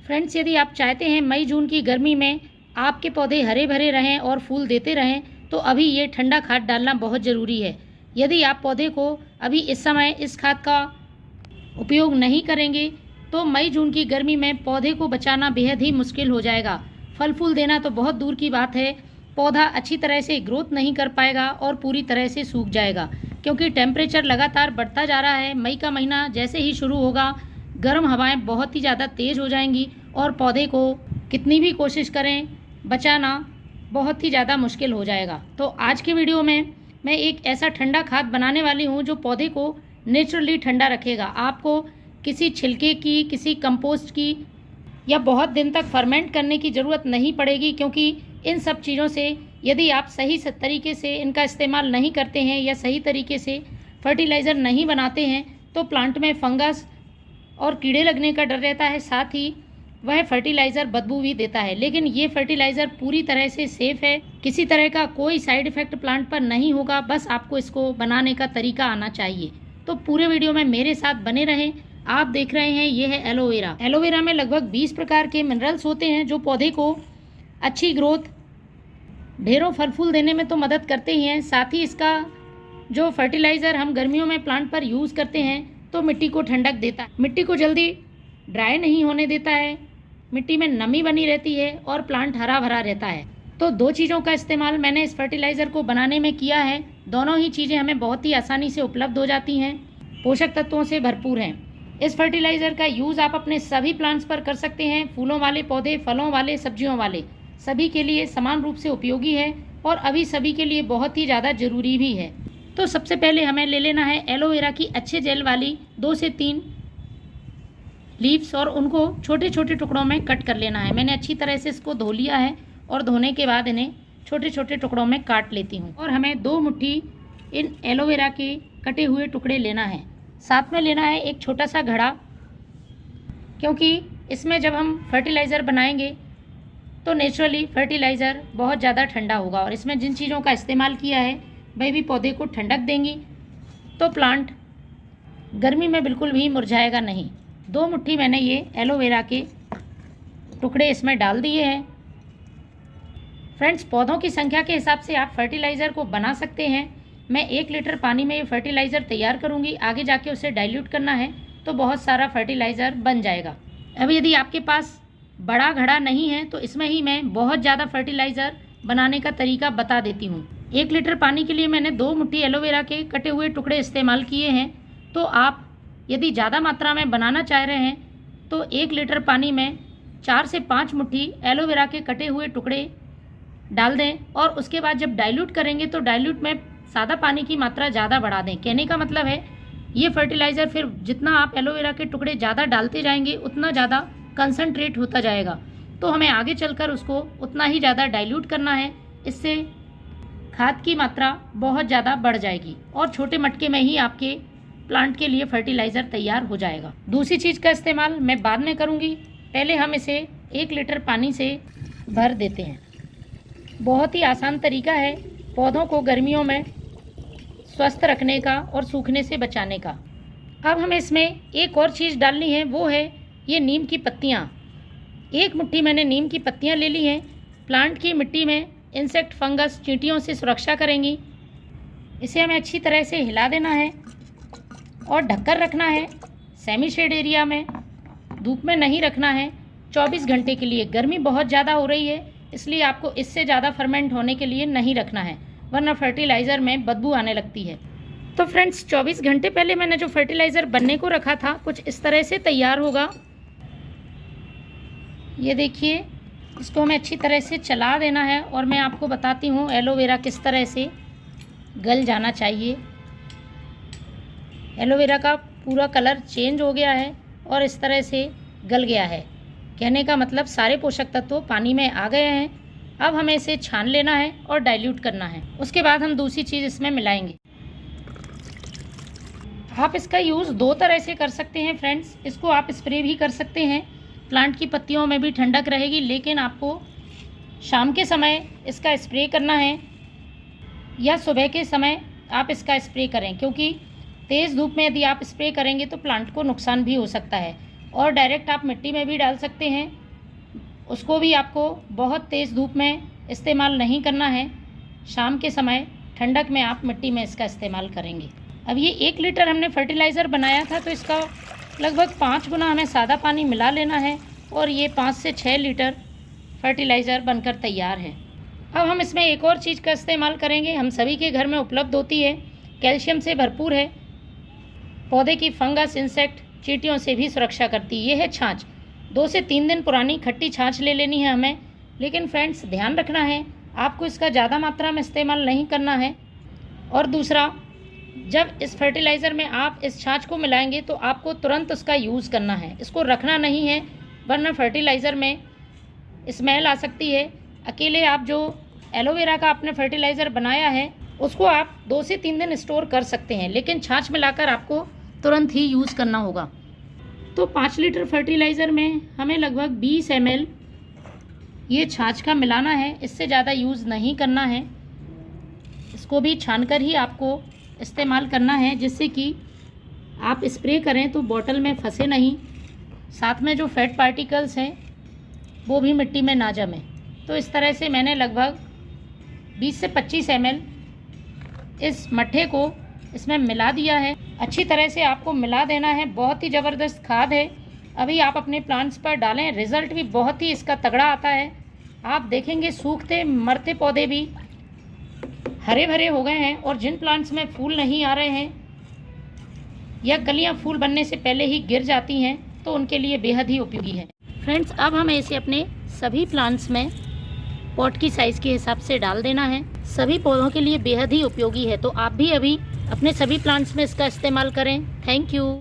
Friends, यदि आप चाहते हैं मई जून की गर्मी में आपके पौधे हरे भरे रहें और फूल देते रहें, तो अभी ये ठंडा खाद डालना बहुत ज़रूरी है। यदि आप पौधे को अभी इस समय इस खाद का उपयोग नहीं करेंगे तो मई जून की गर्मी में पौधे को बचाना बेहद ही मुश्किल हो जाएगा। फल फूल देना तो बहुत दूर की बात है, पौधा अच्छी तरह से ग्रोथ नहीं कर पाएगा और पूरी तरह से सूख जाएगा, क्योंकि टेम्परेचर लगातार बढ़ता जा रहा है। मई का महीना जैसे ही शुरू होगा, गर्म हवाएं बहुत ही ज़्यादा तेज़ हो जाएंगी और पौधे को कितनी भी कोशिश करें बचाना बहुत ही ज़्यादा मुश्किल हो जाएगा। तो आज की वीडियो में मैं एक ऐसा ठंडा खाद बनाने वाली हूँ जो पौधे को नेचुरली ठंडा रखेगा। आपको किसी छिलके की, किसी कंपोस्ट की या बहुत दिन तक फर्मेंट करने की ज़रूरत नहीं पड़ेगी, क्योंकि इन सब चीज़ों से यदि आप सही तरीके से इनका इस्तेमाल नहीं करते हैं या सही तरीके से फर्टिलाइज़र नहीं बनाते हैं तो प्लांट में फंगस और कीड़े लगने का डर रहता है, साथ ही वह फर्टिलाइज़र बदबू भी देता है। लेकिन ये फर्टिलाइज़र पूरी तरह से सेफ़ है, किसी तरह का कोई साइड इफ़ेक्ट प्लांट पर नहीं होगा। बस आपको इसको बनाने का तरीका आना चाहिए। तो पूरे वीडियो में मेरे साथ बने रहें। आप देख रहे हैं ये है एलोवेरा। एलोवेरा में लगभग 20 प्रकार के मिनरल्स होते हैं जो पौधे को अच्छी ग्रोथ, ढेरों फल फूल देने में तो मदद करते ही हैं, साथ ही इसका जो फर्टिलाइज़र हम गर्मियों में प्लांट पर यूज़ करते हैं तो मिट्टी को ठंडक देता है, मिट्टी को जल्दी ड्राई नहीं होने देता है, मिट्टी में नमी बनी रहती है और प्लांट हरा भरा रहता है। तो दो चीज़ों का इस्तेमाल मैंने इस फर्टिलाइज़र को बनाने में किया है। दोनों ही चीज़ें हमें बहुत ही आसानी से उपलब्ध हो जाती हैं, पोषक तत्वों से भरपूर हैं। इस फर्टिलाइज़र का यूज़ आप अपने सभी प्लांट्स पर कर सकते हैं। फूलों वाले पौधे, फलों वाले, सब्जियों वाले, सभी के लिए समान रूप से उपयोगी है और अभी सभी के लिए बहुत ही ज़्यादा ज़रूरी भी है। तो सबसे पहले हमें ले लेना है एलोवेरा की अच्छे जेल वाली 2 से 3 लीव्स और उनको छोटे छोटे टुकड़ों में कट कर लेना है। मैंने अच्छी तरह से इसको धो लिया है और धोने के बाद इन्हें छोटे छोटे टुकड़ों में काट लेती हूँ। और हमें 2 मुट्ठी इन एलोवेरा के कटे हुए टुकड़े लेना है। साथ में लेना है एक छोटा सा घड़ा, क्योंकि इसमें जब हम फर्टिलाइज़र बनाएंगे तो नेचुरली फर्टिलाइज़र बहुत ज़्यादा ठंडा होगा और इसमें जिन चीज़ों का इस्तेमाल किया है वह भी पौधे को ठंडक देंगी, तो प्लांट गर्मी में बिल्कुल भी मुरझाएगा नहीं। 2 मुट्ठी मैंने ये एलोवेरा के टुकड़े इसमें डाल दिए हैं। फ्रेंड्स, पौधों की संख्या के हिसाब से आप फर्टिलाइज़र को बना सकते हैं। मैं 1 लीटर पानी में ये फर्टिलाइज़र तैयार करूँगी, आगे जाके उसे डाइल्यूट करना है तो बहुत सारा फर्टिलाइज़र बन जाएगा। अब यदि आपके पास बड़ा घड़ा नहीं है तो इसमें ही मैं बहुत ज़्यादा फर्टिलाइज़र बनाने का तरीका बता देती हूँ। 1 लीटर पानी के लिए मैंने 2 मुट्ठी एलोवेरा के कटे हुए टुकड़े इस्तेमाल किए हैं। तो आप यदि ज़्यादा मात्रा में बनाना चाह रहे हैं तो 1 लीटर पानी में 4 से 5 मुट्ठी एलोवेरा के कटे हुए टुकड़े डाल दें और उसके बाद जब डाइल्यूट करेंगे तो डाइल्यूट में सादा पानी की मात्रा ज़्यादा बढ़ा दें। कहने का मतलब है ये फर्टिलाइज़र फिर जितना आप एलोवेरा के टुकड़े ज़्यादा डालते जाएंगे उतना ज़्यादा कंसंट्रेट होता जाएगा, तो हमें आगे चलकर उसको उतना ही ज़्यादा डाइल्यूट करना है। इससे खाद की मात्रा बहुत ज़्यादा बढ़ जाएगी और छोटे मटके में ही आपके प्लांट के लिए फर्टिलाइज़र तैयार हो जाएगा। दूसरी चीज़ का इस्तेमाल मैं बाद में करूँगी, पहले हम इसे 1 लीटर पानी से भर देते हैं। बहुत ही आसान तरीका है पौधों को गर्मियों में स्वस्थ रखने का और सूखने से बचाने का। अब हमें इसमें एक और चीज़ डालनी है, वो है ये नीम की पत्तियाँ। 1 मुट्ठी मैंने नीम की पत्तियाँ ले ली हैं। प्लांट की मिट्टी में इंसेक्ट, फंगस, चींटियों से सुरक्षा करेंगी। इसे हमें अच्छी तरह से हिला देना है और ढककर रखना है। सेमी शेड एरिया में, धूप में नहीं रखना है 24 घंटे के लिए। गर्मी बहुत ज़्यादा हो रही है इसलिए आपको इससे ज़्यादा फर्मेंट होने के लिए नहीं रखना है, वरना फर्टिलाइज़र में बदबू आने लगती है। तो फ्रेंड्स, 24 घंटे पहले मैंने जो फर्टिलाइज़र बनने को रखा था कुछ इस तरह से तैयार होगा। ये देखिए, इसको हमें अच्छी तरह से चला देना है और मैं आपको बताती हूँ एलोवेरा किस तरह से गल जाना चाहिए। एलोवेरा का पूरा कलर चेंज हो गया है और इस तरह से गल गया है। कहने का मतलब सारे पोषक तत्व पानी में आ गए हैं। अब हमें इसे छान लेना है और डाइल्यूट करना है। उसके बाद हम दूसरी चीज़ इसमें मिलाएंगे। आप इसका यूज़ 2 तरह से कर सकते हैं फ्रेंड्स। इसको आप स्प्रे भी कर सकते हैं, प्लांट की पत्तियों में भी ठंडक रहेगी, लेकिन आपको शाम के समय इसका स्प्रे करना है या सुबह के समय आप इसका स्प्रे करें, क्योंकि तेज़ धूप में यदि आप स्प्रे करेंगे तो प्लांट को नुकसान भी हो सकता है। और डायरेक्ट आप मिट्टी में भी डाल सकते हैं। उसको भी आपको बहुत तेज़ धूप में इस्तेमाल नहीं करना है। शाम के समय ठंडक में आप मिट्टी में इसका इस्तेमाल करेंगे। अब ये 1 लीटर हमने फर्टिलाइज़र बनाया था, तो इसका लगभग 5 गुना हमें सादा पानी मिला लेना है और ये 5 से 6 लीटर फर्टिलाइज़र बनकर तैयार है। अब हम इसमें एक और चीज़ का इस्तेमाल करेंगे, हम सभी के घर में उपलब्ध होती है, कैल्शियम से भरपूर है, पौधे की फंगस, इंसेक्ट, चींटियों से भी सुरक्षा करती है। ये है छाछ। 2 से 3 दिन पुरानी खट्टी छाछ ले लेनी है हमें। लेकिन फ्रेंड्स, ध्यान रखना है, आपको इसका ज़्यादा मात्रा में इस्तेमाल नहीं करना है। और दूसरा, जब इस फर्टिलाइज़र में आप इस छाछ को मिलाएंगे तो आपको तुरंत उसका यूज़ करना है, इसको रखना नहीं है, वरना फर्टिलाइज़र में स्मेल आ सकती है। अकेले आप जो एलोवेरा का आपने फर्टिलाइज़र बनाया है उसको आप 2 से 3 दिन स्टोर कर सकते हैं, लेकिन छाछ मिलाकर आपको तुरंत ही यूज़ करना होगा। तो 5 लीटर फर्टिलाइज़र में हमें लगभग 20 ml ये छाछ का मिलाना है, इससे ज़्यादा यूज़ नहीं करना है। इसको भी छानकर ही आपको इस्तेमाल करना है, जिससे कि आप स्प्रे करें तो बॉटल में फंसे नहीं, साथ में जो फैट पार्टिकल्स हैं वो भी मिट्टी में ना जमे। तो इस तरह से मैंने लगभग 20 से 25 ml इस मट्ठे को इसमें मिला दिया है। अच्छी तरह से आपको मिला देना है। बहुत ही ज़बरदस्त खाद है, अभी आप अपने प्लांट्स पर डालें, रिज़ल्ट भी बहुत ही इसका तगड़ा आता है। आप देखेंगे सूखते मरते पौधे भी हरे भरे हो गए हैं, और जिन प्लांट्स में फूल नहीं आ रहे हैं या कलियां फूल बनने से पहले ही गिर जाती हैं, तो उनके लिए बेहद ही उपयोगी है। फ्रेंड्स, अब हमें इसे अपने सभी प्लांट्स में पॉट की साइज़ के हिसाब से डाल देना है। सभी पौधों के लिए बेहद ही उपयोगी है, तो आप भी अभी अपने सभी प्लांट्स में इसका इस्तेमाल करें। Thank you.